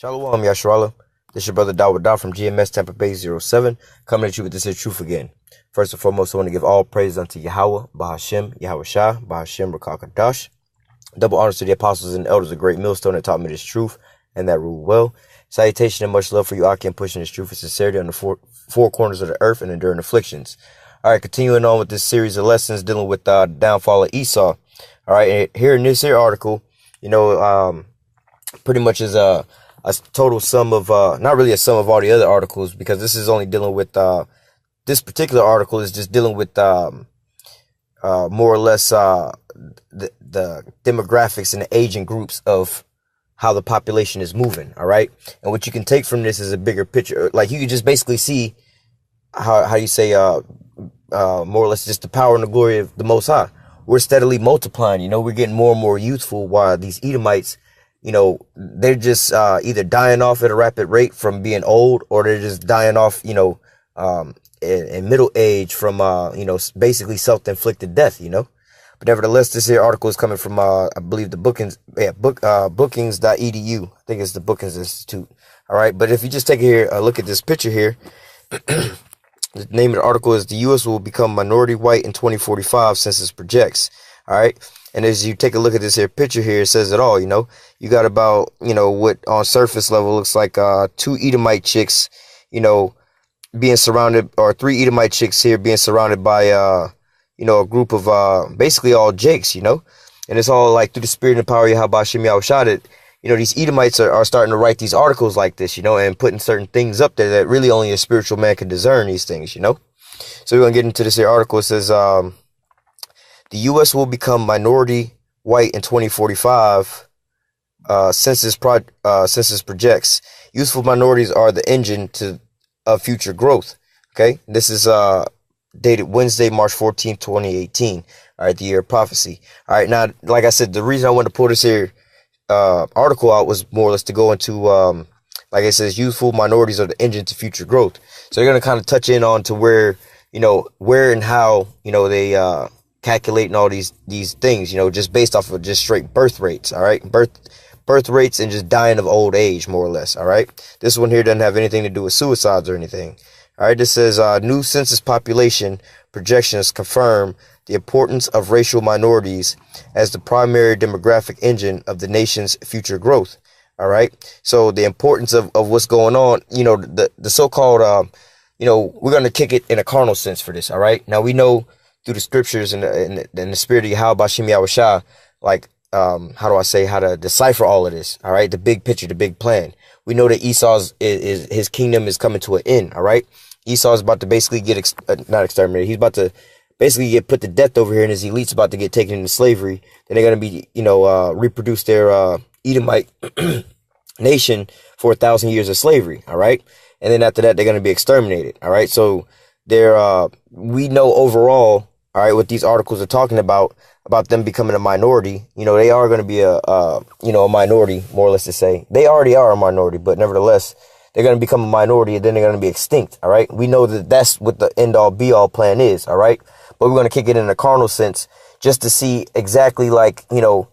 Shalom, Yasharala. This is your brother Dawud from GMSTAMPABAY07, coming at you with this here truth again. First and foremost, I want to give all praise unto Yahweh, Bahashem, Yahweh Shah, Bahashem, Rakakadash. Double honors to the apostles and elders, a great millstone that taught me this truth and that rule well. Salutation and much love for you, Akim, pushing this truth with sincerity on the four corners of the earth and enduring afflictions. All right, continuing on with this series of lessons dealing with the downfall of Esau. All right, and here in this here article, pretty much is a total sum of, not really a sum of all the other articles, because this is only dealing with, this particular article is just dealing with, more or less, the demographics and the aging groups of how the population is moving. All right. And what you can take from this is a bigger picture. Like you can just basically see how you say, more or less just the power and the glory of the Most High. We're steadily multiplying, we're getting more and more youthful, while these Edomites, they're just either dying off at a rapid rate from being old, or they're just dying off, in middle age from, basically self-inflicted death, But nevertheless, this here article is coming from, I believe, the bookings, bookings.edu. I think it's the Bookings Institute. All right. But if you just take a look at this picture here, the name of the article is "The U.S. will become minority white in 2045, census projects." All right. And as you take a look at this here picture here, it says it all. You got about, what on surface level looks like two Edomite chicks, being surrounded, or three Edomite chicks here being surrounded by, a group of basically all Jakes, and it's all like through the spirit and power of Yahweh Shem Yahweh Shah that, these Edomites are starting to write these articles like this, and putting certain things up there that really only a spiritual man can discern these things, So we're going to get into this here article. It says, the U.S. will become minority white in 2045. Census projects. Youthful minorities are the engine of future growth. Okay, this is dated Wednesday, March 14th, 2018. All right, the year of prophecy. All right, now, like I said, the reason I wanted to pull this here article out was more or less to go into, like it says, youthful minorities are the engine to future growth. So they're going to kind of touch in on to where, where and how, they calculating all these things, just based off of just straight birth rates. All right, birth rates and just dying of old age, more or less. All right, this one here doesn't have anything to do with suicides or anything. All right, this says new census population projections confirm the importance of racial minorities as the primary demographic engine of the nation's future growth. All right, so the importance of what's going on, the so-called, we're going to kick it in a carnal sense for this. All right, now we know through the scriptures and the spirit of Yahweh Shem Yahweh Shah, like, how to decipher all of this. All right, the big picture, the big plan. We know that Esau's his kingdom is coming to an end. All right, Esau is about to basically get not exterminated. He's about to basically get put to death over here, and his elite's about to get taken into slavery. Then they're going to be, reproduce their Edomite nation for 1,000 years of slavery. All right, and then after that, they're going to be exterminated. All right, so we know overall. All right, what these articles are talking about them becoming a minority, they are going to be a minority, more or less to say. They already are a minority, but nevertheless, they're going to become a minority, and then they're going to be extinct. All right, we know that that's what the end all be all plan is. All right, but we're going to kick it in a carnal sense just to see exactly, like, sometimes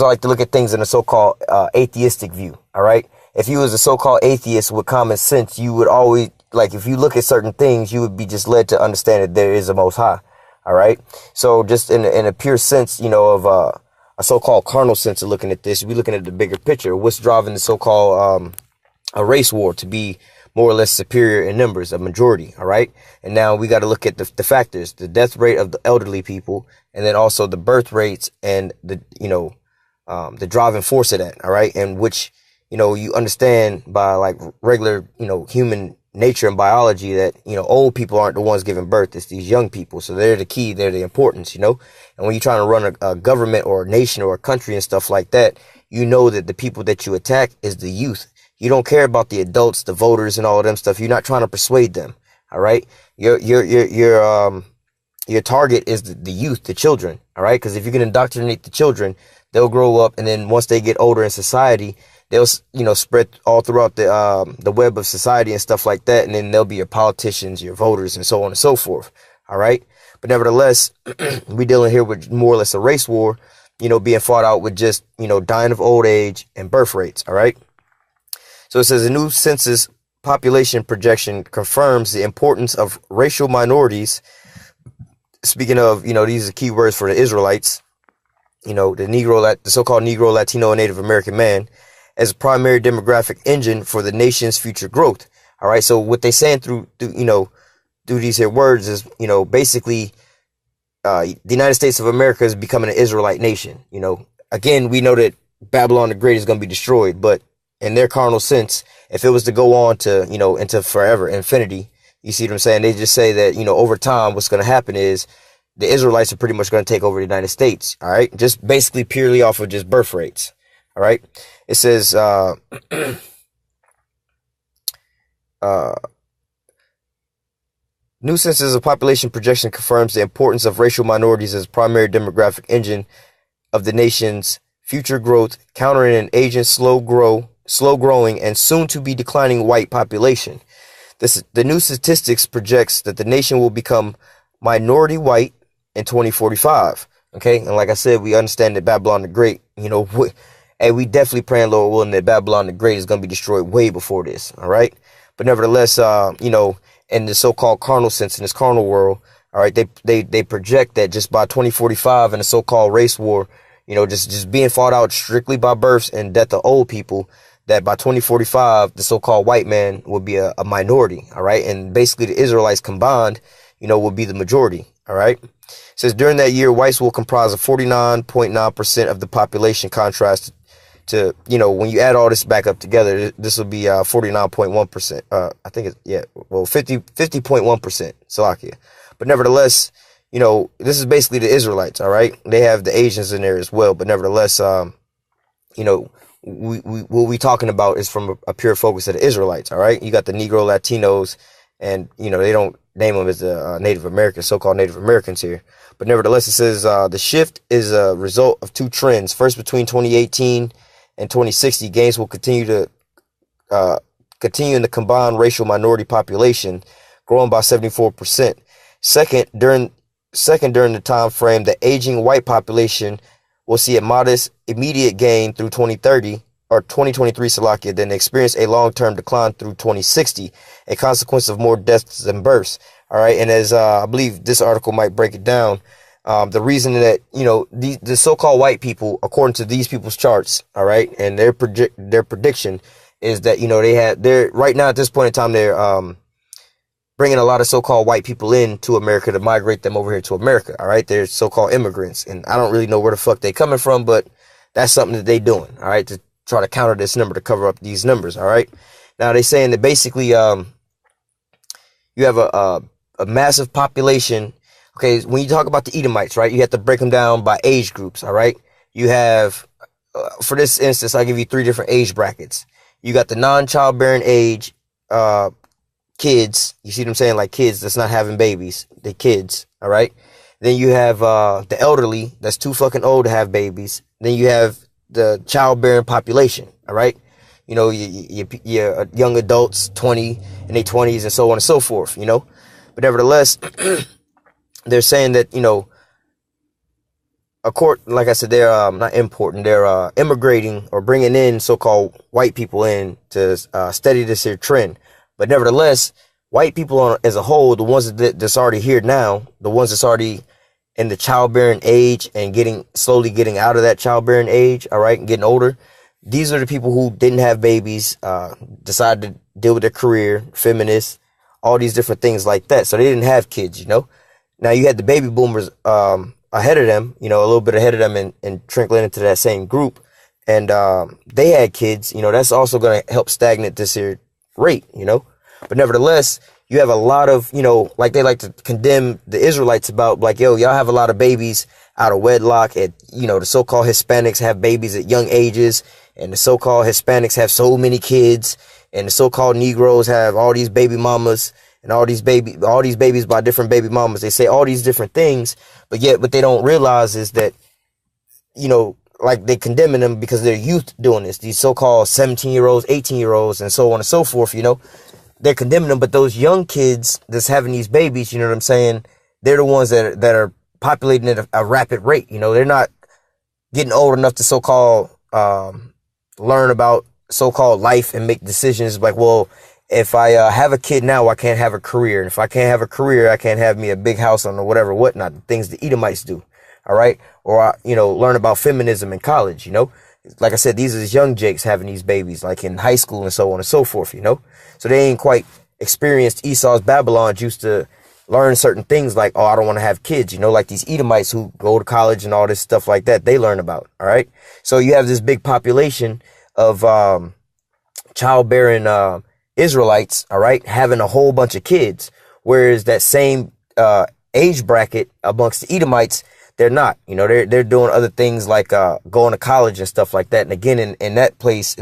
I like to look at things in a so-called atheistic view. All right, if you was a so-called atheist with common sense, you would always, like, if you look at certain things, you would be just led to understand that there is a Most High. All right. So just in a pure sense, of a so-called carnal sense of looking at this, we're looking at the bigger picture. What's driving the so-called a race war to be more or less superior in numbers, a majority. All right. And now we got to look at the factors, the death rate of the elderly people, and then also the birth rates and the driving force of that. All right. And which, you understand by like regular, human nature and biology that, old people aren't the ones giving birth. It's these young people. So they're the key. They're the importance, And when you're trying to run a government or a nation or a country and stuff like that, that the people that you attack is the youth. You don't care about the adults, the voters and all of them stuff. You're not trying to persuade them. All right. Your target is the youth, the children. All right. Because if you can indoctrinate the children, they'll grow up. And then once they get older in society, they'll, spread all throughout the web of society and stuff like that. And then they'll be your politicians, your voters, and so on and so forth. All right. But nevertheless, we're dealing here with more or less a race war being fought out with just, dying of old age and birth rates. All right. So it says a new census population projection confirms the importance of racial minorities. Speaking of, these are key words for the Israelites, the so-called Negro, Latino, and Native American man as a primary demographic engine for the nation's future growth. All right. So what they're saying through these here words is, basically, the United States of America is becoming an Israelite nation. Again, we know that Babylon the Great is going to be destroyed, but in their carnal sense, if it was to go on to, into forever, infinity, you see what I'm saying? They just say that, over time, what's going to happen is the Israelites are pretty much going to take over the United States. All right. Just basically purely off of just birth rates. All right. It says, new census of population projection confirms the importance of racial minorities as primary demographic engine of the nation's future growth, countering an aging, slow growing, and soon to be declining white population. The new statistics projects that the nation will become minority white in 2045. Okay, and like I said, we understand that Babylon the Great, hey, we definitely praying, Lord willing, that Babylon the Great is going to be destroyed way before this. All right, but nevertheless, in the so-called carnal sense, in this carnal world, all right, they project that just by 2045 in the so-called race war, just being fought out strictly by births and death of old people, that by 2045, the so-called white man will be a minority. All right. And basically the Israelites combined, will be the majority. All right. It says during that year, whites will comprise of 49.9% of the population, contrast to, when you add all this back up together, this will be 49.1%. I think it's, 50.1%. Salakia. But nevertheless, this is basically the Israelites. All right. They have the Asians in there as well. But nevertheless, what we talking about is from a pure focus of the Israelites. All right. You got the Negro, Latinos, and, they don't name them as the Native Americans, so-called Native Americans here. But nevertheless, it says the shift is a result of two trends. First, between 2018 and 2060, gains will continue in the combined racial minority population, growing by 74%. Second, during the time frame, the aging white population will see a modest immediate gain through 2030 or 2023, Salakia, then experience a long-term decline through 2060, a consequence of more deaths than births. All right. And as I believe this article might break it down, the reason that, the so-called white people, according to these people's charts, all right, and their prediction is that, they're right now at this point in time, they're bringing a lot of so-called white people into America to migrate them over here to America. All right. They're so-called immigrants. And I don't really know where the fuck they coming from, but that's something that they doing. All right. To try to counter this number, to cover up these numbers. All right. Now they saying that basically, you have a massive population. Okay. When you talk about the Edomites, right, you have to break them down by age groups. All right. You have, for this instance, I'll give you 3 different age brackets. You got the non-childbearing age, kids, you see what I'm saying? Like kids that's not having babies, the kids. All right. Then you have the elderly that's too fucking old to have babies. Then you have the childbearing population. All right. Your young adults, 20 in their 20s and so on and so forth, But nevertheless, they're saying that, like I said, they're not importing, they're immigrating or bringing in so-called white people in to steady this here trend. But nevertheless, white people as a whole, the ones that's already here now, the ones that's already in the childbearing age and slowly getting out of that childbearing age, all right, and getting older, these are the people who didn't have babies, decided to deal with their career, feminists, all these different things like that. So they didn't have kids, Now you had the baby boomers ahead of them, a little bit ahead of them and trickling into that same group. And they had kids, that's also going to help stagnate this here rate, But nevertheless, you have a lot of, like they like to condemn the Israelites about like, yo, y'all have a lot of babies out of wedlock. The so-called Hispanics have babies at young ages, and the so-called Hispanics have so many kids, and the so-called Negroes have all these baby mamas and all these babies by different baby mamas. They say all these different things, but yet what they don't realize is that, like they condemning them because they're youth doing this, these so-called 17-year-olds, 18-year-olds, and so on and so forth, They're condemning them, but those young kids that's having these babies, you know what I'm saying? They're the ones that are populating at a rapid rate. They're not getting old enough to so-called learn about so-called life and make decisions like, well, if I have a kid now, I can't have a career. And if I can't have a career, I can't have me a big house on or whatever, whatnot, the things the Edomites do. All right. Or, learn about feminism in college, Like I said, these are young Jakes having these babies, like in high school and so on and so forth, So they ain't quite experienced Esau's Babylon used to learn certain things like, oh, I don't want to have kids, like these Edomites who go to college and all this stuff like that, they learn about. All right. So you have this big population of childbearing Israelites, all right, having a whole bunch of kids, whereas that same age bracket amongst the Edomites, they're not, they're doing other things like going to college and stuff like that. And again, in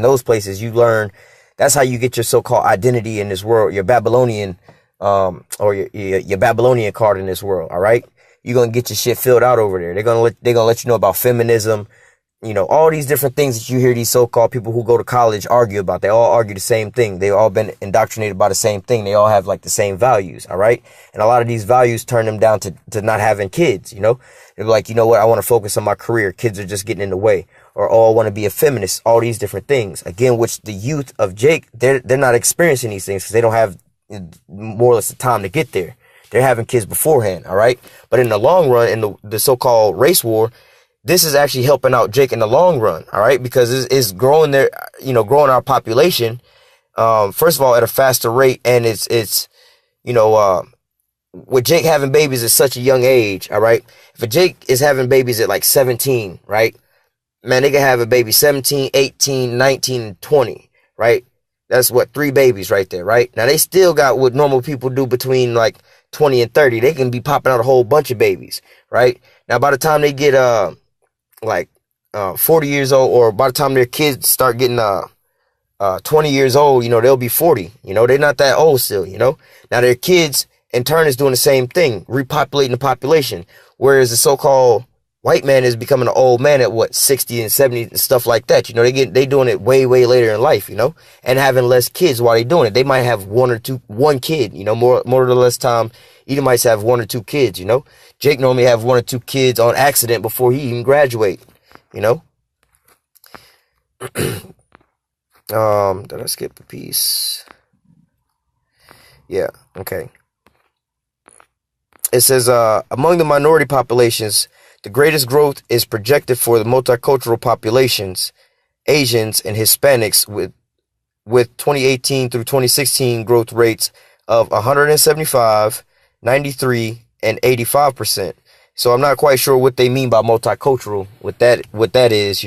those places, you learn, that's how you get your so-called identity in this world, your Babylonian or your Babylonian card in this world. All right. You're going to get your shit filled out over there. They're going to let you know about feminism, all these different things that you hear these so-called people who go to college argue about. They all argue the same thing. They've all been indoctrinated by the same thing. They all have like the same values. All right. And a lot of these values turn them down to not having kids. They're like, you know what? I want to focus on my career. Kids are just getting in the way. Or, oh, I want to be a feminist. All these different things. Again, which the youth of Jake, they're not experiencing these things because they don't have more or less the time to get there. They're having kids beforehand. All right. But in the long run, in the so-called race war, this is actually helping out Jake in the long run. All right. Because it's growing growing our population. First of all, at a faster rate. And it's with Jake having babies at such a young age. All right. If a Jake is having babies at like 17, right, man, they can have a baby 17, 18, 19, and 20, right? That's what, 3 babies right there, right? Now, they still got what normal people do between like 20 and 30. They can be popping out a whole bunch of babies, right? Now, by the time they get 40 years old, or by the time their kids start getting 20 years old, they'll be 40. They're not that old still, Now, their kids, in turn, is doing the same thing, repopulating the population. Whereas the so-called white man is becoming an old man at what, 60 and 70 and stuff like that. They doing it way, way later in life, and having less kids while they doing it. They might have one kid, more or less time. Edomites have 1 or 2 kids, Jake normally have 1 or 2 kids on accident before he even graduate, Did I skip a piece? Yeah. Okay. It says, among the minority populations, the greatest growth is projected for the multicultural populations, Asians and Hispanics, with 2018 through 2016 growth rates of 175, 93, and 85%. So I'm not quite sure what they mean by multicultural, what that is,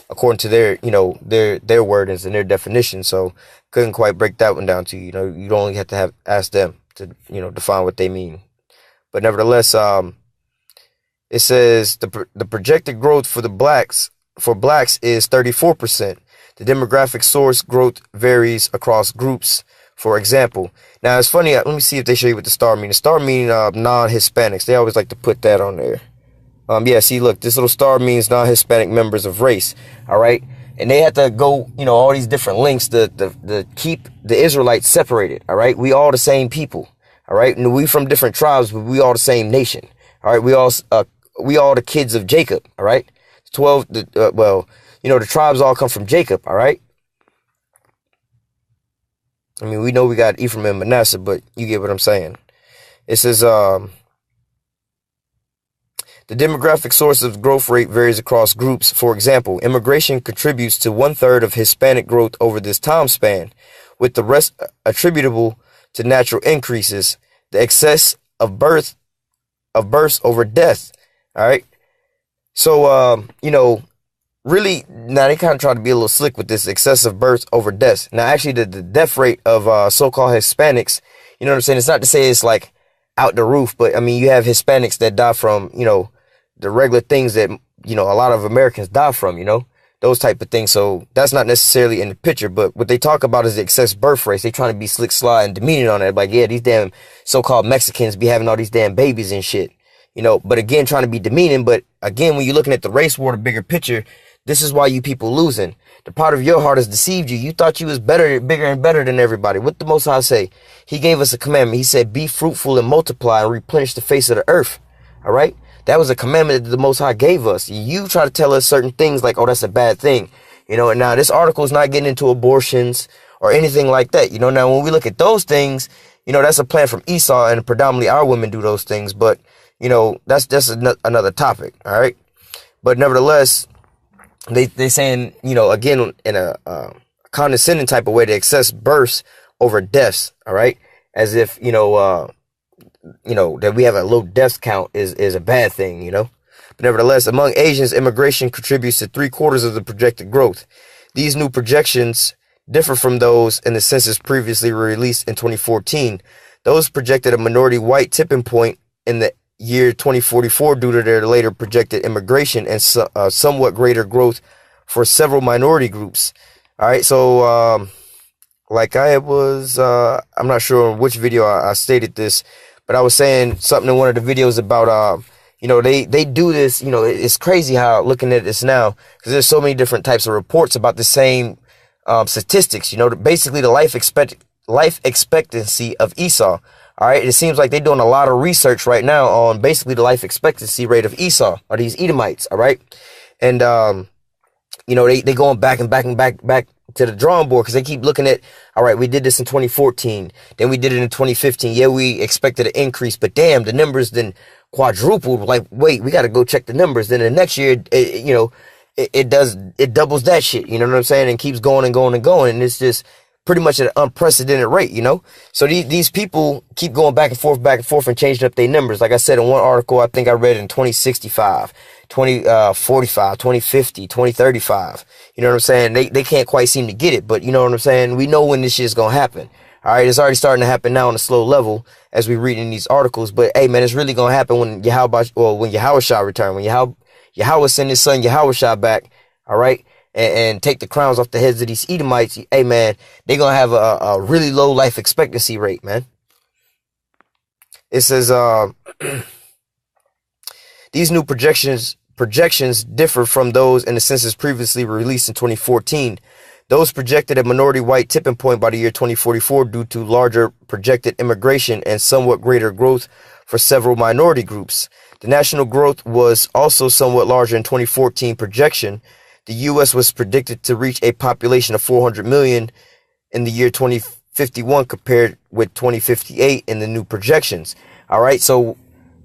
according to their wordings and their definition. So couldn't quite break that one down to you. You'd only have to ask them to, define what they mean. But nevertheless, it says the projected growth for blacks is 34%. The demographic source growth varies across groups. For example, now it's funny. Let me see if they show you what the star means. The star means non-Hispanics. They always like to put that on there. Yeah. See, look, this little star means non-Hispanic members of race. All right, and they have to go, all these different links to keep the Israelites separated. All right, we all the same people. All right, and we from different tribes, but we all the same nation. All right, we all the kids of Jacob. All right, 12. The tribes all come from Jacob. All right. I mean, we know we got Ephraim and Manasseh, but you get what I'm saying. It says the demographic source of growth rate varies across groups. For example, immigration contributes to 1/3 of Hispanic growth over this time span, with the rest attributable to natural increases, the excess of births over death. All right. So, really, now they kind of try to be a little slick with this excessive births over deaths. Now, actually, the death rate of so-called Hispanics, you know what I'm saying? It's not to say it's like out the roof, but I mean, you have Hispanics that die from, the regular things that, a lot of Americans die from, those type of things. So that's not necessarily in the picture, but what they talk about is the excess birth rates. They trying to be slick, sly, and demeaning on it. Like, yeah, these damn so-called Mexicans be having all these damn babies and shit, but again, trying to be demeaning. But again, when you're looking at the race war, the bigger picture, this is why you people losing. The part of your heart has deceived you. You thought you was better, bigger and better than everybody. What the Most High say? He gave us a commandment. He said, be fruitful and multiply and replenish the face of the earth. All right. That was a commandment that the Most High gave us. You try to tell us certain things like, oh, that's a bad thing. You know, and now this article is not getting into abortions or anything like that. You know, now when we look at those things, you know, that's a plan from Esau, and predominantly our women do those things. But, you know, that's just another topic. All right. But nevertheless, they saying, you know, again, in a condescending type of way, to access births over deaths. All right. As if, you know, that we have a low death count is a bad thing, you know. But nevertheless, among Asians, immigration contributes to 3/4 of the projected growth. These new projections differ from those in the census previously released in 2014. Those projected a minority white tipping point in the year 2044 due to their later projected immigration and somewhat greater growth for several minority groups. All right, so like I was, I'm not sure which video I stated this, but I was saying something in one of the videos about, you know, they do this, you know, it's crazy how looking at this now, because there's so many different types of reports about the same statistics, you know, basically the life expectancy of Esau. All right. It seems like they're doing a lot of research right now on basically the life expectancy rate of Esau, or these Edomites. All right. And, you know, they going back to the drawing board, because they keep looking at, all right, we did this in 2014, then we did it in 2015. Yeah, we expected an increase, but damn, the numbers then quadrupled. Like, wait, we got to go check the numbers. Then the next year, you know, it doubles that shit. You know what I'm saying? And keeps going and going and going. And it's just pretty much at an unprecedented rate, you know? So these people keep going back and forth and changing up their numbers. Like I said in one article, I think I read in 2065, 2045, 2050, 2035. You know what I'm saying? They can't quite seem to get it, but you know what I'm saying? We know when this shit is going to happen. All right. It's already starting to happen now on a slow level as we read in these articles, but hey, man, it's really going to happen when Yahushua return, when Yahweh send his son Yahushua back. All right. And take the crowns off the heads of these Edomites. Hey, man, they're going to have a really low life expectancy rate, man. It says, these new projections differ from those in the census previously released in 2014. Those projected a minority white tipping point by the year 2044 due to larger projected immigration and somewhat greater growth for several minority groups. The national growth was also somewhat larger in 2014 projection. The U.S. was predicted to reach a population of 400 million in the year 2051 compared with 2058 in the new projections. All right. So,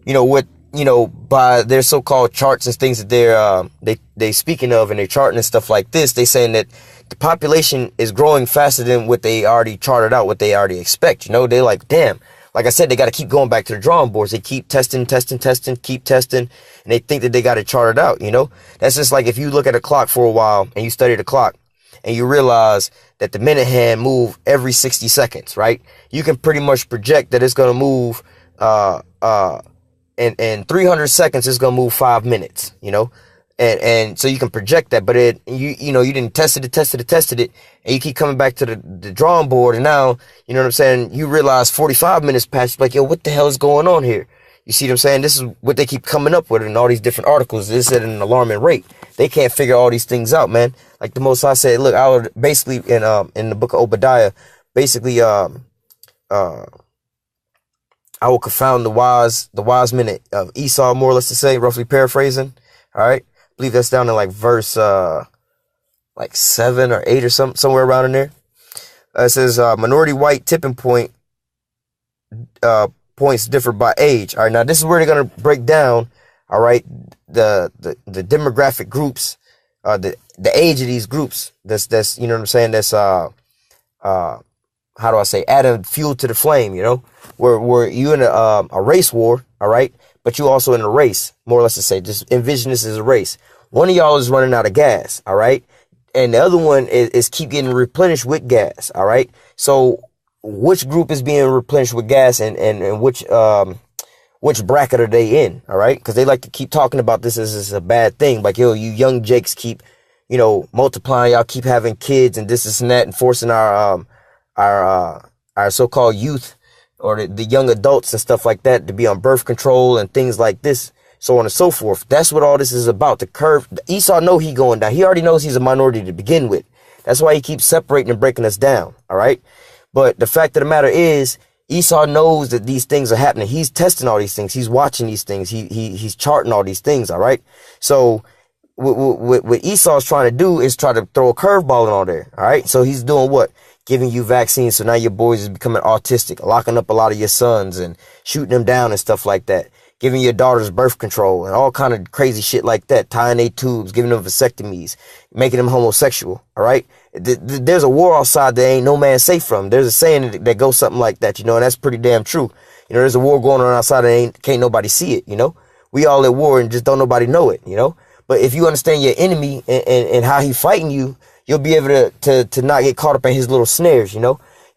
you know, what, you know, by their so-called charts and things that they speaking of, and they're charting and stuff like this, they saying that the population is growing faster than what they already charted out, what they already expect. You know, they're like, damn. Like I said, they got to keep going back to the drawing boards. They keep testing, keep testing, and they think that they got it charted out, you know? That's just like if you look at a clock for a while and you study the clock and you realize that the minute hand move every 60 seconds, right? You can pretty much project that it's going to move, in 300 seconds, it's going to move 5 minutes, you know? And so you can project that, but you know, you didn't tested it, and you keep coming back to the drawing board, and now, you know what I'm saying, you realize 45 minutes passed, like, yo, what the hell is going on here? You see what I'm saying? This is what they keep coming up with in all these different articles. This is at an alarming rate. They can't figure all these things out, man. Like the Most High said, look, I would basically in the book of Obadiah, basically, I will confound the wise men of Esau, more or less to say, roughly paraphrasing. All right. I believe that's down in like verse, like 7 or 8 or somewhere around in there. It says, minority white tipping point, points differ by age. All right. Now this is where they're going to break down. All right. The demographic groups, the age of these groups. That's, you know what I'm saying? That's, how do I say, adding fuel to the flame, you know, where you in a race war. All right. But you also in a race, more or less to say, just envision this as a race. One of y'all is running out of gas, all right? And the other one is keep getting replenished with gas, all right? So which group is being replenished with gas, and which bracket are they in, all right? Because they like to keep talking about this as a bad thing. Like, yo, you young jakes keep, you know, multiplying, y'all keep having kids and this and that, and forcing our so-called youth, or the young adults and stuff like that, to be on birth control and things like this, so on and so forth. That's what all this is about. The curve. Esau know he going down. He already knows he's a minority to begin with. That's why he keeps separating and breaking us down. All right. But the fact of the matter is, Esau knows that these things are happening. He's testing all these things. He's watching these things. He's charting all these things. All right. So what Esau's trying to do is try to throw a curveball in all there. All right. So he's doing what? Giving you vaccines. So now your boys is becoming autistic, locking up a lot of your sons and shooting them down and stuff like that. Giving your daughters birth control and all kind of crazy shit like that. Tying their tubes, giving them vasectomies, making them homosexual. All right. There's a war outside that ain't no man safe from. There's a saying that goes something like that, and that's pretty damn true. There's a war going on outside and can't nobody see it. We all at war and just don't nobody know it, But if you understand your enemy and how he fighting you, you'll be able to not get caught up in his little snares,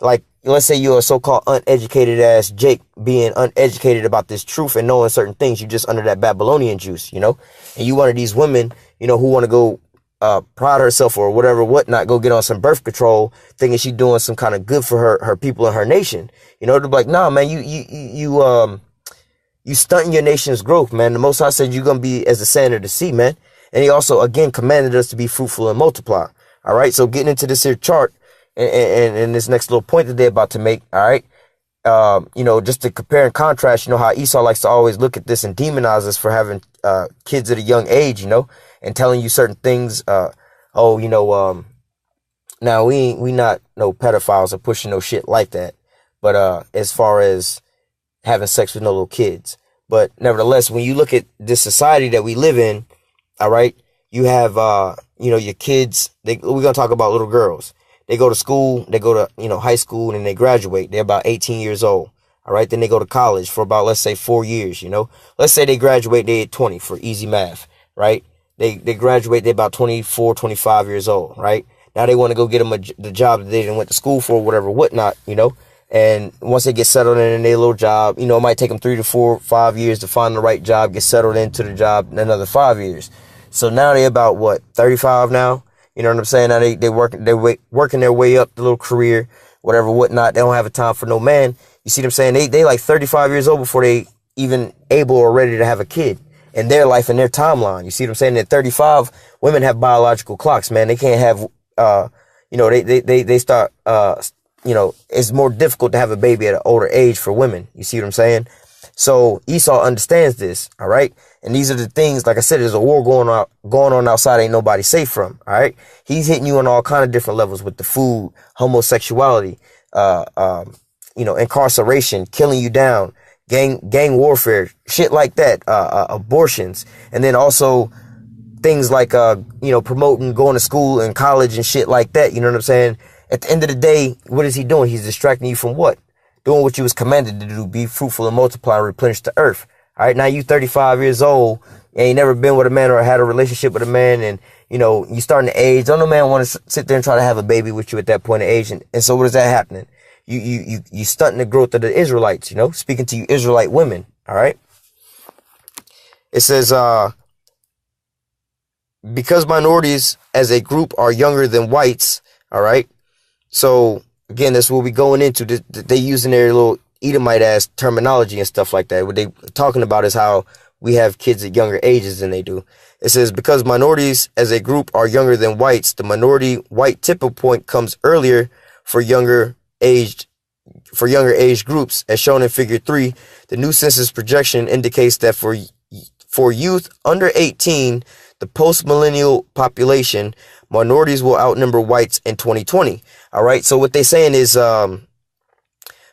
Like, let's say you're a so-called uneducated ass Jake, being uneducated about this truth and knowing certain things. You just under that Babylonian juice, and you one of these women, who want to go pride herself or whatnot, go get on some birth control, thinking she doing some kind of good for her people and her nation. To be like, nah, man, you stunting your nation's growth, man. The Most High said you're gonna be as the sand of the sea, man. And he also again commanded us to be fruitful and multiply. All right. So getting into this here chart and this next little point that they're about to make. All right. Just to compare and contrast, how Esau likes to always look at this and demonize us for having kids at a young age, and telling you certain things. Now we not no pedophiles or pushing no shit like that. But as far as having sex with no little kids, but nevertheless, when you look at this society that we live in, all right, you have your kids. We're gonna talk about little girls. They go to school, they go to, high school, and they graduate. They're about 18 years old. All right. Then they go to college for about, let's say, 4 years, Let's say they graduate, they at 20 for easy math, right? They graduate, they're about 24, 25 years old, right? Now they want to go get them the job that they didn't went to school for, whatever, whatnot, And once they get settled in their little job, it might take them 3 to 4, 5 years to find the right job, get settled into the job, in another 5 years. So now they're about, 35 now? You know what I'm saying? Now they working their way up the little career, whatever, whatnot. They don't have a time for no man. You see what I'm saying? They like 35 years old before they even able or ready to have a kid in their life and their timeline. You see what I'm saying? At 35, women have biological clocks, man. They can't have, they start, it's more difficult to have a baby at an older age for women. You see what I'm saying? So Esau understands this. All right. And these are the things, like I said, there's a war going on outside. Ain't nobody safe from. All right. He's hitting you on all kind of different levels with the food, homosexuality, incarceration, killing you down, gang warfare, shit like that, abortions. And then also things like, promoting going to school and college and shit like that. You know what I'm saying? At the end of the day, what is he doing? He's distracting you from what? Doing what you was commanded to do, be fruitful and multiply and replenish the earth. All right. Now you 35 years old and you never been with a man or had a relationship with a man. And, you starting to age. Don't no man want to sit there and try to have a baby with you at that point of age. And so what is that happening? You stunting the growth of the Israelites, speaking to you Israelite women. All right. It says, because minorities as a group are younger than whites. All right. So again, that's what we going into. They using their little Edomite ass terminology and stuff like that. What they talking about is how we have kids at younger ages than they do. It says, because minorities as a group are younger than whites, the minority white tipping point comes earlier for younger aged groups, as shown in Figure 3. The new census projection indicates that for youth under 18, the post-millennial population, minorities will outnumber whites in 2020. All right. So what they're saying is,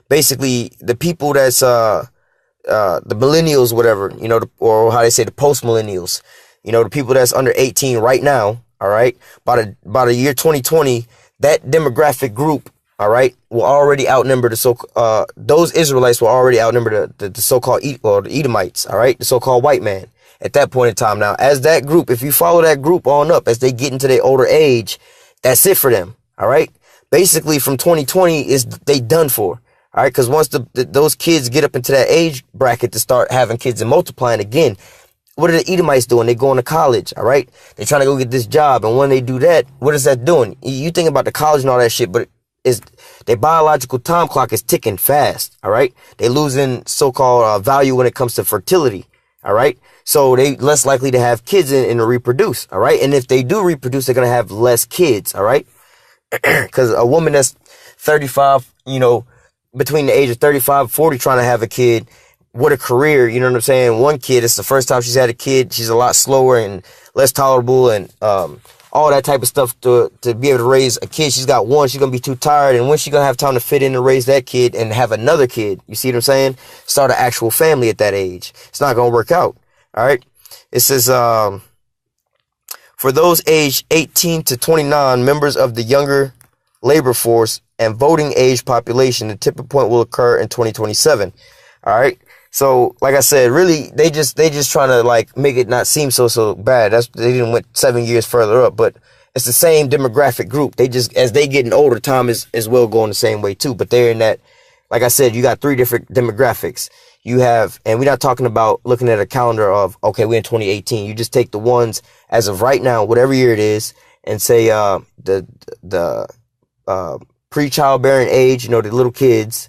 basically the people that's, the millennials, whatever, or how they say the post-millennials, the people that's under 18 right now. All right. By the year 2020, that demographic group, all right, will already outnumber those Israelites will already outnumber the so-called the Edomites. All right. The so-called white man at that point in time. Now, as that group, if you follow that group on up, as they get into their older age, that's it for them. All right. Basically from 2020 they done for. All right. Because once those kids get up into that age bracket to start having kids and multiplying again, what are the Edomites doing? They going to college. All right. They're trying to go get this job. And when they do that, what is that doing? You think about the college and all that shit, but their biological time clock is ticking fast. All right. They losing so-called value when it comes to fertility. All right. So they less likely to have kids and to reproduce. All right. And if they do reproduce, they're going to have less kids. All right. Because a woman that's 35, between the age of 35 and 40 trying to have a kid with a career, you know what I'm saying? One kid, it's the first time she's had a kid. She's a lot slower and less tolerable and all that type of stuff to be able to raise a kid. She's got one, she's going to be too tired. And when she's going to have time to fit in to raise that kid and have another kid, you see what I'm saying? Start an actual family at that age. It's not going to work out. All right. It says, for those aged 18 to 29, members of the younger labor force and voting age population, the tipping point will occur in 2027. All right. So, like I said, really, they just trying to like make it not seem so bad. They didn't went 7 years further up, but it's the same demographic group. They just, as they getting older, time is well going the same way too. But they're in that, like I said, you got 3 different demographics. You have, and we're not talking about looking at a calendar of, okay, we're in 2018. You just take the ones as of right now, whatever year it is, and say the pre-childbearing age, you know, the little kids,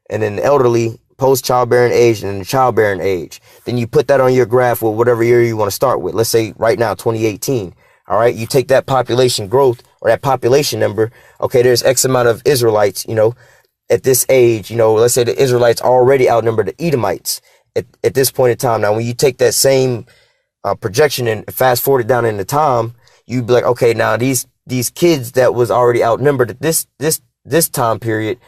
and then the elderly, post-childbearing age, and then the childbearing age. Then you put that on your graph with whatever year you want to start with. Let's say right now, 2018. All right, you take that population growth or that population number. Okay, there's X amount of Israelites, you know, at this age, you know, let's say the Israelites already outnumber the Edomites at this point in time. Now, when you take that same projection and fast forward it down in the time, you'd be like, okay, now these kids that was already outnumbered at this time period,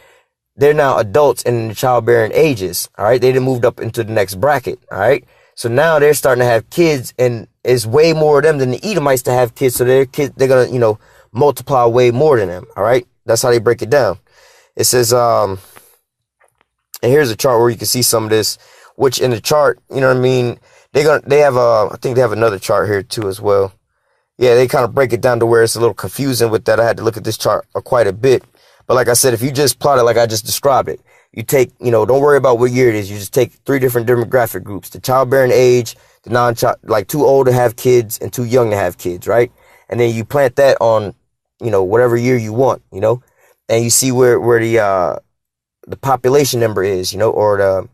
they're now adults in the childbearing ages. All right. They done moved up into the next bracket. All right. So now they're starting to have kids, and it's way more of them than the Edomites to have kids. So they're going to, you know, multiply way more than them. All right. That's how they break it down. It says, and here's a chart where you can see some of this, which in the chart, you know what I mean? I think they have another chart here too as well. Yeah. They kind of break it down to where it's a little confusing with that. I had to look at this chart quite a bit. But like I said, if you just plot it like I just described it, you take, you know, don't worry about what year it is. You just take 3 different demographic groups: the childbearing age, the non-child, like too old to have kids and too young to have kids, right? And then you plant that on, you know, whatever year you want, you know, and you see where the population number is, you know, or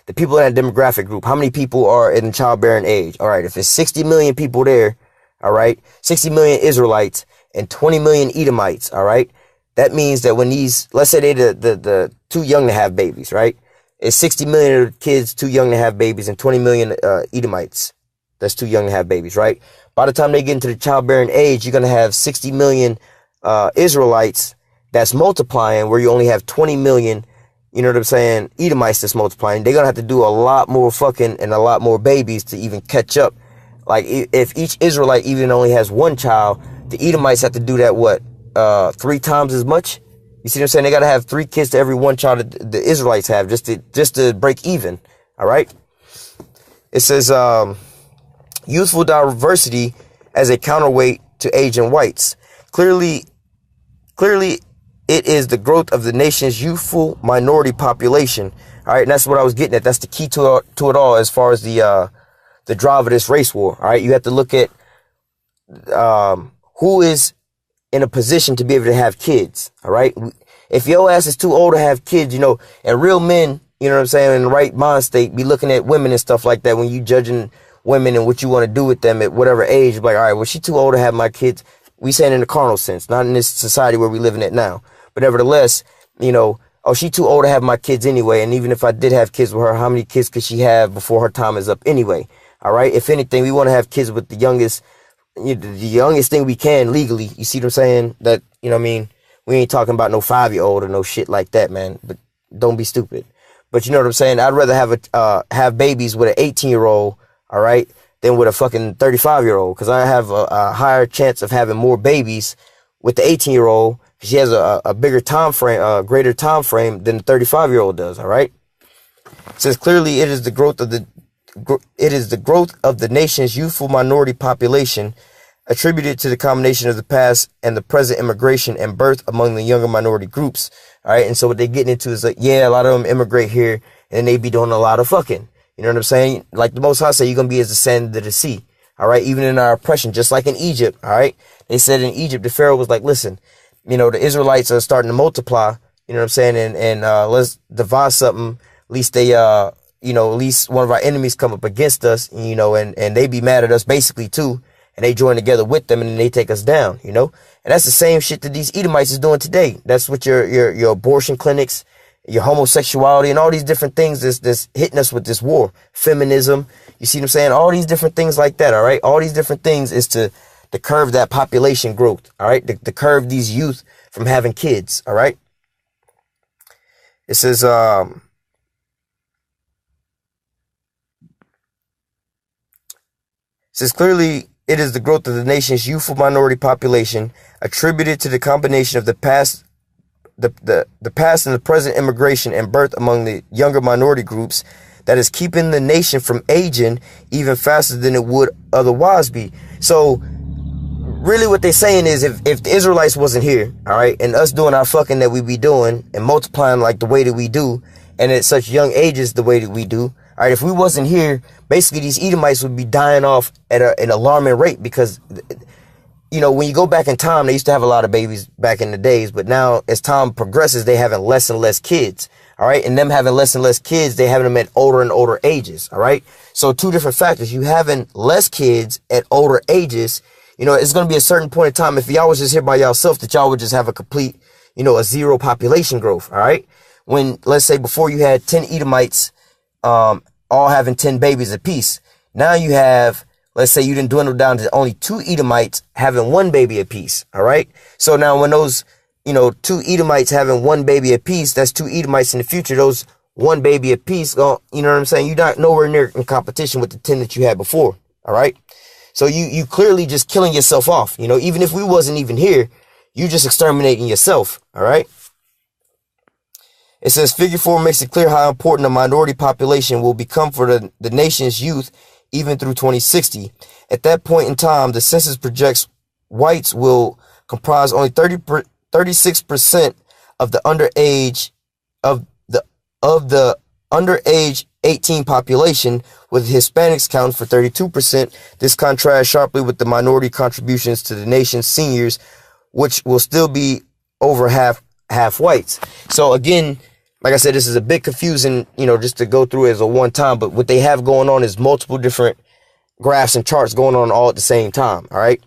the people in that demographic group. How many people are in the childbearing age? All right, if it's 60 million people there, all right, 60 million Israelites and 20 million Edomites, all right. That means that when these, let's say they the too young to have babies, right? It's 60 million kids too young to have babies and 20 million Edomites that's too young to have babies, right? By the time they get into the childbearing age, you're going to have 60 million Israelites that's multiplying, where you only have 20 million, you know what I'm saying, Edomites that's multiplying. They're going to have to do a lot more fucking and a lot more babies to even catch up. Like if each Israelite even only has 1 child, the Edomites have to do that, what? 3 times as much. You see what I'm saying? They got to have 3 kids to every 1 child that the Israelites have just to break even. All right. It says, youthful diversity as a counterweight to Asian whites. Clearly it is the growth of the nation's youthful minority population. All right. And that's what I was getting at. That's the key to it all, as far as the drive of this race war. All right. You have to look at, who is in a position to be able to have kids. All right. If your ass is too old to have kids, you know, and real men, you know what I'm saying, in the right mind state, be looking at women and stuff like that. When you judging women and what you want to do with them at whatever age, like, all right, well, she too old to have my kids. We saying in the carnal sense, not in this society where we living it now. But nevertheless, you know, oh, she too old to have my kids anyway. And even if I did have kids with her, how many kids could she have before her time is up anyway? All right. If anything, we want to have kids with the youngest thing we can legally. You see what I'm saying? That, you know what I mean? We ain't talking about no 5-year-old or no shit like that, man. But don't be stupid. But you know what I'm saying? I'd rather have babies with an 18-year-old, all right, than with a fucking 35-year-old. Because I have a higher chance of having more babies with the 18-year-old. She has a bigger time frame, a greater time frame than the 35-year-old does, all right? It says clearly it is the growth of the nation's youthful minority population, attributed to the combination of the past and the present immigration and birth among the younger minority groups. All right. And so what they're getting into is like, yeah, a lot of them immigrate here and they be doing a lot of fucking, you know what I'm saying? Like the Most High say, you're going to be as the sand of the sea. All right. Even in our oppression, just like in Egypt. All right. They said in Egypt, the Pharaoh was like, listen, you know, the Israelites are starting to multiply, you know what I'm saying? And let's devise something. At least they, you know, at least one of our enemies come up against us, you know, and they be mad at us basically too. And they join together with them and then they take us down, you know, and that's the same shit that these Edomites is doing today. That's what your abortion clinics, your homosexuality, and all these different things that's hitting us with this war. Feminism, you see what I'm saying? All these different things like that, all right? All these different things is to curb that population growth, all right? To curb these youth from having kids, all right? It says, clearly it is the growth of the nation's youthful minority population attributed to the combination of the past and the present immigration and birth among the younger minority groups that is keeping the nation from aging even faster than it would otherwise be. So really what they're saying is if the Israelites wasn't here, all right, and us doing our fucking that we be doing and multiplying like the way that we do, and at such young ages the way that we do, all right, if we wasn't here, basically these Edomites would be dying off at an alarming rate, because, you know, when you go back in time, they used to have a lot of babies back in the days, but now as time progresses, they having less and less kids, all right, and them having less and less kids, they having them at older and older ages, all right. So two different factors: you having less kids at older ages. You know, it's going to be a certain point in time, if y'all was just here by yourself, that y'all would just have a complete, you know, a zero population growth, all right? When, let's say, before you had 10 Edomites, all having 10 babies apiece. Now you have, let's say you didn't dwindle down to only 2 Edomites having 1 baby apiece, all right? So now when those, you know, 2 Edomites having 1 baby apiece, that's 2 Edomites in the future, those 1 baby apiece, you know what I'm saying? You're not nowhere near in competition with the 10 that you had before, all right? So you clearly just killing yourself off. You know, even if we wasn't even here, you just exterminating yourself. All right. It says figure 4 makes it clear how important a minority population will become for the nation's youth, even through 2060. At that point in time, the census projects whites will comprise only 36% of the underage underage 18 population, with Hispanics counting for 32%. This contrasts sharply with the minority contributions to the nation's seniors, which will still be over half whites. So again, like I said, this is a bit confusing, you know, just to go through it as a one time, but what they have going on is multiple different graphs and charts going on all at the same time. All right.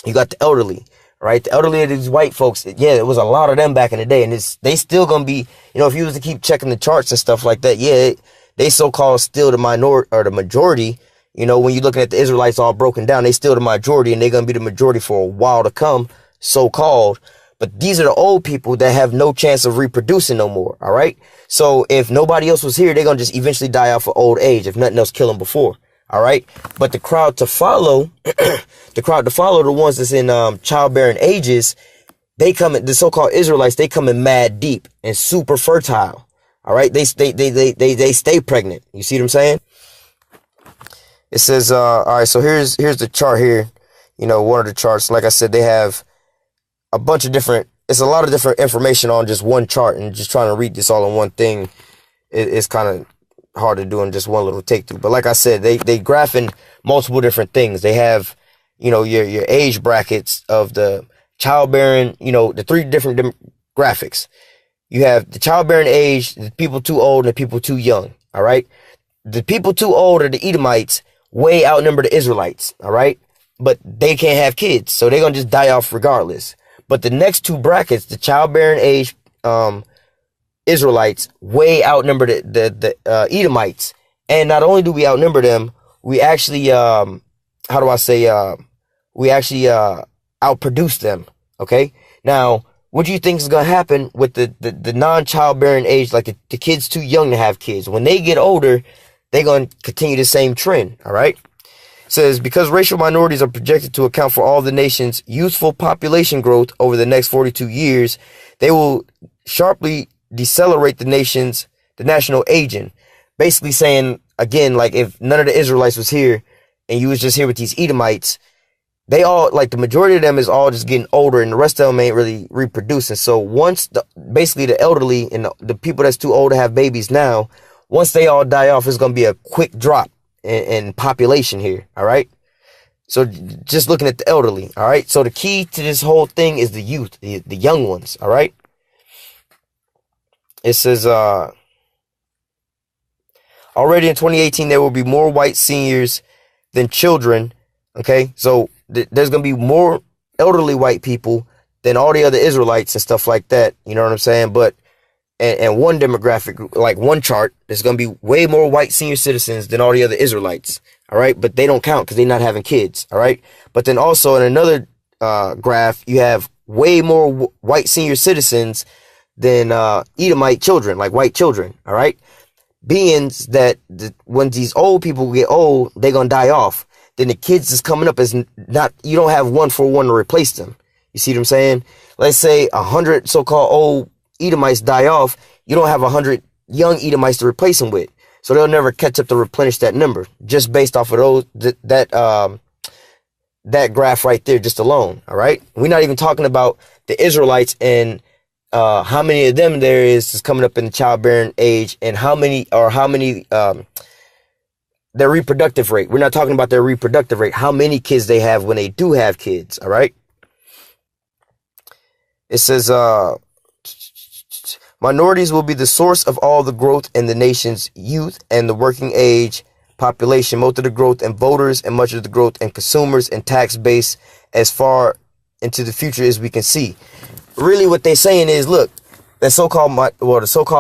You got the elderly, right? The elderly of these white folks. Yeah, it was a lot of them back in the day, and they still going to be, you know, if you was to keep checking the charts and stuff like that. Yeah. They so-called still the minority or the majority. You know, when you're looking at the Israelites all broken down, they still the majority, and they're going to be the majority for a while to come, so-called. But these are the old people that have no chance of reproducing no more, all right? So if nobody else was here, they're going to just eventually die off of old age if nothing else kill them before, all right? But the crowd to follow, the ones that's in childbearing ages, they come in, the so-called Israelites, they come in mad deep and super fertile. All right, they stay pregnant. You see what I'm saying? It says, all right, so here's the chart here. You know, one of the charts, like I said, they have a bunch of different, it's a lot of different information on just one chart, and just trying to read this all in one thing, it's kind of hard to do in just one little take through. But like I said, they graphing multiple different things. They have, you know, your age brackets of the childbearing, you know, the 3 different demographics. You have the childbearing age, the people too old, and the people too young, all right? The people too old are the Edomites, way outnumber the Israelites, all right? But they can't have kids, so they're going to just die off regardless. But the next 2 brackets, the childbearing age Israelites, way outnumber the Edomites. And not only do we outnumber them, we actually, we actually outproduce them, okay? Now, what do you think is going to happen with the non-childbearing age, like the kids too young to have kids? When they get older, they're going to continue the same trend, all right? It says, because racial minorities are projected to account for all the nation's youthful population growth over the next 42 years, they will sharply decelerate the national aging. Basically saying, again, like if none of the Israelites was here and you was just here with these Edomites, they all, like the majority of them is all just getting older, and the rest of them ain't really reproducing. So once basically the elderly and the people that's too old to have babies now, once they all die off, it's going to be a quick drop in population here. All right. So just looking at the elderly. All right. So the key to this whole thing is the youth, the young ones. All right. It says, already in 2018, there will be more white seniors than children. Okay. So there's going to be more elderly white people than all the other Israelites and stuff like that. You know what I'm saying? But and one demographic, like one chart, there's going to be way more white senior citizens than all the other Israelites. All right. But they don't count because they're not having kids. All right. But then also in another graph, you have way more white senior citizens than Edomite children, like white children. All right. Beings that when these old people get old, they're going to die off. Then the kids is coming up as not, you don't have one for one to replace them. You see what I'm saying? Let's say 100 so-called old Edomites die off. You don't have 100 young Edomites to replace them with. So they'll never catch up to replenish that number just based off of those, that graph right there just alone. All right. We're not even talking about the Israelites and how many of them there is coming up in the childbearing age, and how many their reproductive rate. We're not talking about their reproductive rate, how many kids they have when they do have kids. All right. It says, minorities will be the source of all the growth in the nation's youth and the working age population, most of the growth in voters and much of the growth in consumers and tax base as far into the future as we can see. Really what they're saying is, look, the so-called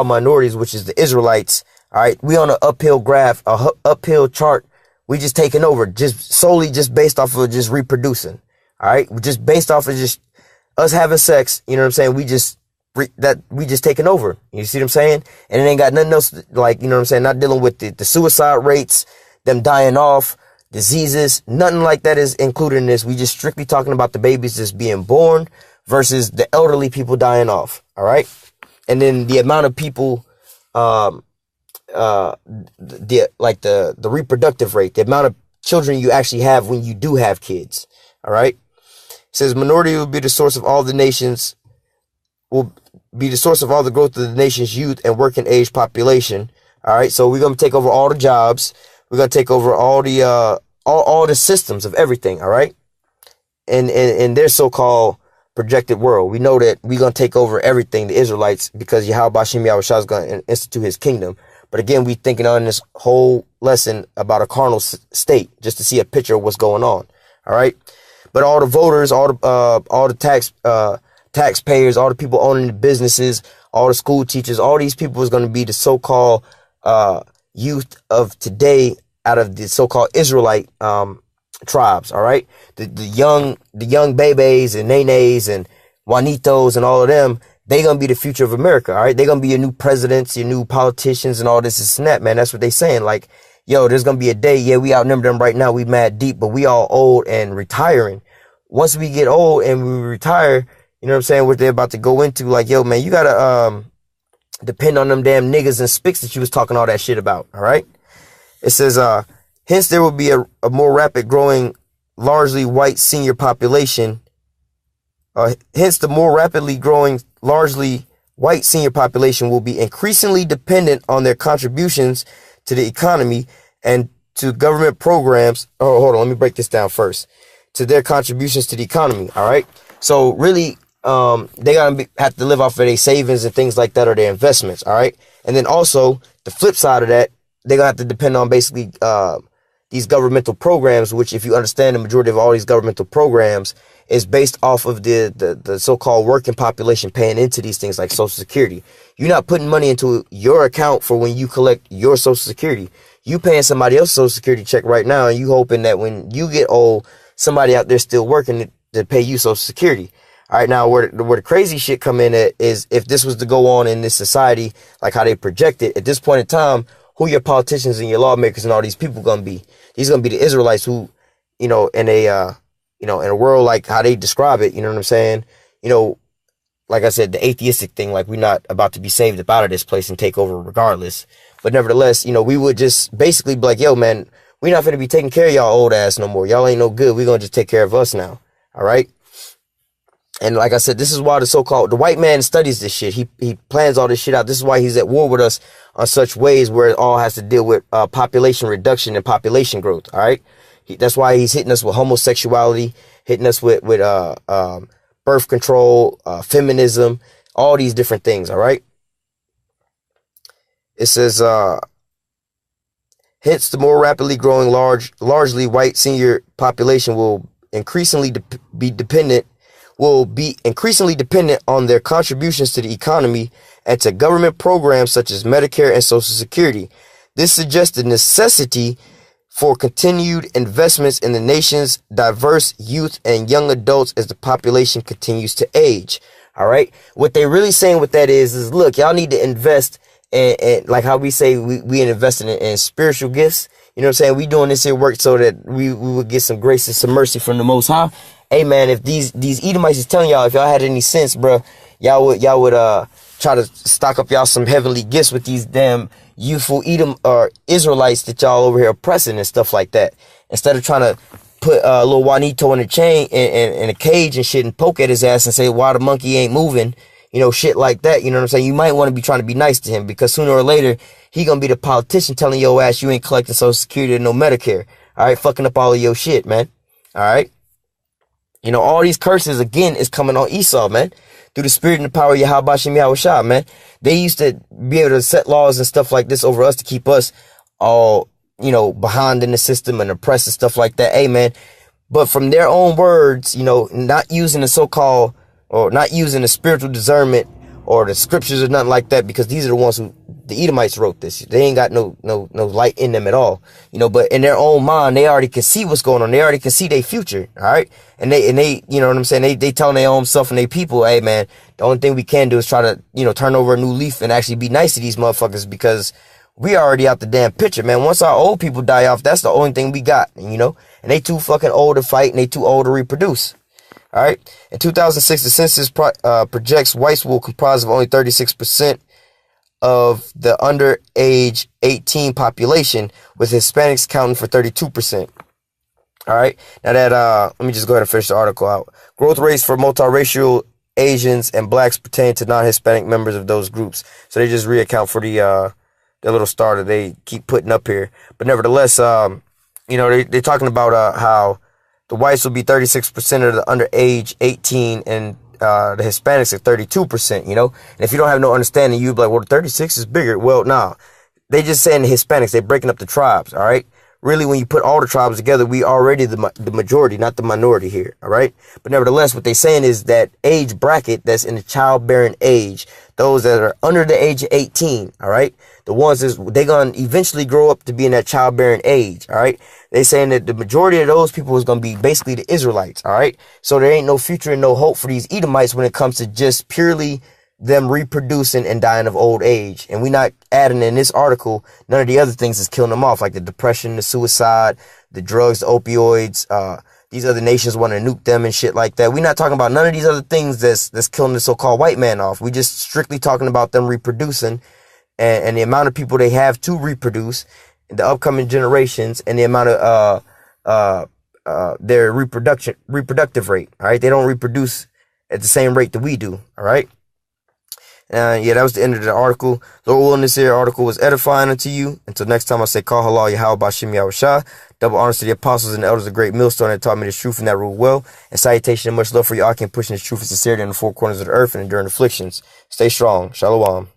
minorities, which is the Israelites, all right, we on an uphill graph, uphill chart. We just taking over just solely just based off of just reproducing. All right. Just based off of just us having sex. You know what I'm saying? We just taking over. You see what I'm saying? And it ain't got nothing else, like, you know what I'm saying? Not dealing with the suicide rates, them dying off, diseases, nothing like that is included in this. We just strictly talking about the babies just being born versus the elderly people dying off. All right. And then the amount of people, the reproductive rate, the amount of children you actually have when you do have kids. All right. It says minority will be the source of all the nations, will be the source of all the growth of the nation's youth and working age population. All right. So we're going to take over all the jobs. We're going to take over all the systems of everything. All right. And their so-called projected world. We know that we're going to take over everything, the Israelites, because Yahweh Hashem Yahushua is going to institute his kingdom. But again, we thinking on this whole lesson about a carnal state, just to see a picture of what's going on. All right. But all the voters, all the taxpayers, all the people owning the businesses, all the school teachers, all these people is going to be the so-called youth of today out of the so-called Israelite tribes. All right. The young babies and nenes and Juanitos and all of them, they going to be the future of America. All right. They're going to be your new presidents, your new politicians and all this and that, man. That's what they saying. Like, yo, there's going to be a day. Yeah, we outnumber them right now. We mad deep, but we all old and retiring. Once we get old and we retire, you know what I'm saying? What they're about to go into, like, yo, man, you got to depend on them damn niggas and spics that you was talking all that shit about. All right. It says, hence there will be a more rapid growing, largely white senior population. Hence the more rapidly growing, largely white senior population will be increasingly dependent on their contributions to the economy and to government programs. Oh, hold on. Let me break this down first. To their contributions to the economy. All right. So really, they gotta have to live off of their savings and things like that, or their investments. All right. And then also the flip side of that, they're gonna have to depend on basically these governmental programs, which, if you understand, the majority of all these governmental programs is based off of the so-called working population paying into these things like Social Security. You're not putting money into your account for when you collect your Social Security. You paying somebody else's Social Security check right now, and you hoping that when you get old, somebody out there still working to pay you Social Security. All right, now where the crazy shit come in at is, if this was to go on in this society, like how they project it, at this point in time, who your politicians and your lawmakers and all these people gonna be? These gonna be the Israelites who, in a world like how they describe it, you know what I'm saying? Like I said, the atheistic thing, like we're not about to be saved up out of this place and take over regardless. But nevertheless, we would just basically be like, yo, man, we're not going to be taking care of y'all old ass no more. Y'all ain't no good. We're going to just take care of us now. All right. And like I said, this is why the white man studies this shit. He plans all this shit out. This is why he's at war with us on such ways where it all has to deal with population reduction and population growth. All right. That's why he's hitting us with homosexuality, hitting us with birth control, feminism, all these different things. All right. It says, hence the more rapidly growing largely white senior population will increasingly be dependent will be increasingly dependent on their contributions to the economy and to government programs such as Medicare and Social Security. This suggests the necessity for continued investments in the nation's diverse youth and young adults as the population continues to age. All right. What they really saying with that is look, y'all need to invest and like how we say we investing in spiritual gifts. You know what I'm saying? We doing this here work so that we would get some grace and some mercy from the Most High. Hey man, if these Edomites is telling y'all, if y'all had any sense, bro, y'all would try to stock up y'all some heavenly gifts with these damn youthful Edom or Israelites that y'all over here oppressing and stuff like that. Instead of trying to put a little Juanito in a chain in a cage and shit and poke at his ass and say why the monkey ain't moving, you know, shit like that. You know what I'm saying? You might want to be trying to be nice to him, because sooner or later he gonna be the politician telling your ass you ain't collecting Social Security and no Medicare. All right, fucking up all of your shit, man. All right. You know, all these curses, again, is coming on Esau, man. Through the spirit and the power of Yahweh Shem Yahushua, man. They used to be able to set laws and stuff like this over us to keep us all, you know, behind in the system and oppressed and stuff like that. Hey, man. But from their own words, you know, not using the so-called, or not using the spiritual discernment or the scriptures or nothing like that, because these are the ones who, the Edomites wrote this. They ain't got no light in them at all, you know, but in their own mind, they already can see what's going on. They already can see their future. All right. And they, you know what I'm saying? They telling their own self and their people, hey man, the only thing we can do is try to, you know, turn over a new leaf and actually be nice to these motherfuckers, because we already out the damn picture, man. Once our old people die off, that's the only thing we got, you know, and they too fucking old to fight and they too old to reproduce. All right. In 2006, the census projects whites will comprise of only 36% of the underage 18 population, with Hispanics counting for 32%. All right. Now that, let me just go ahead and finish the article out. Growth rates for multiracial Asians and blacks pertain to non-Hispanic members of those groups. So they just reaccount for the little starter they keep putting up here. But nevertheless, you know, they're talking about, how the whites will be 36% of the underage 18 and the Hispanics are 32%, you know. And if you don't have no understanding, you'd be like, well, 36 is bigger. Well, nah, they just saying the Hispanics, they're breaking up the tribes. All right. Really, when you put all the tribes together, we already the majority, not the minority here. All right. But nevertheless, what they're saying is that age bracket that's in the childbearing age, those that are under the age of 18. All right. The ones they're going to eventually grow up to be in that childbearing age. All right. They saying that the majority of those people is going to be basically the Israelites. All right. So there ain't no future and no hope for these Edomites when it comes to just purely them reproducing and dying of old age. And we're not adding in this article none of the other things that's killing them off, like the depression, the suicide, the drugs, the opioids. These other nations want to nuke them and shit like that. We're not talking about none of these other things that's killing the so-called white man off. We just strictly talking about them reproducing and the amount of people they have to reproduce, the upcoming generations, and the amount of their reproductive rate. All right, they don't reproduce at the same rate that we do. All right. Yeah, that was the end of the article. Lord willing, this here article was edifying unto you. Until next time, I say, call halal Yahweh Bashem Yahushua. Double honors to the apostles and the elders of Great Millstone that taught me this truth and that rule well. And salutation and much love for you all, pushing this truth and sincerity in the four corners of the earth and enduring afflictions. Stay strong. Shalom.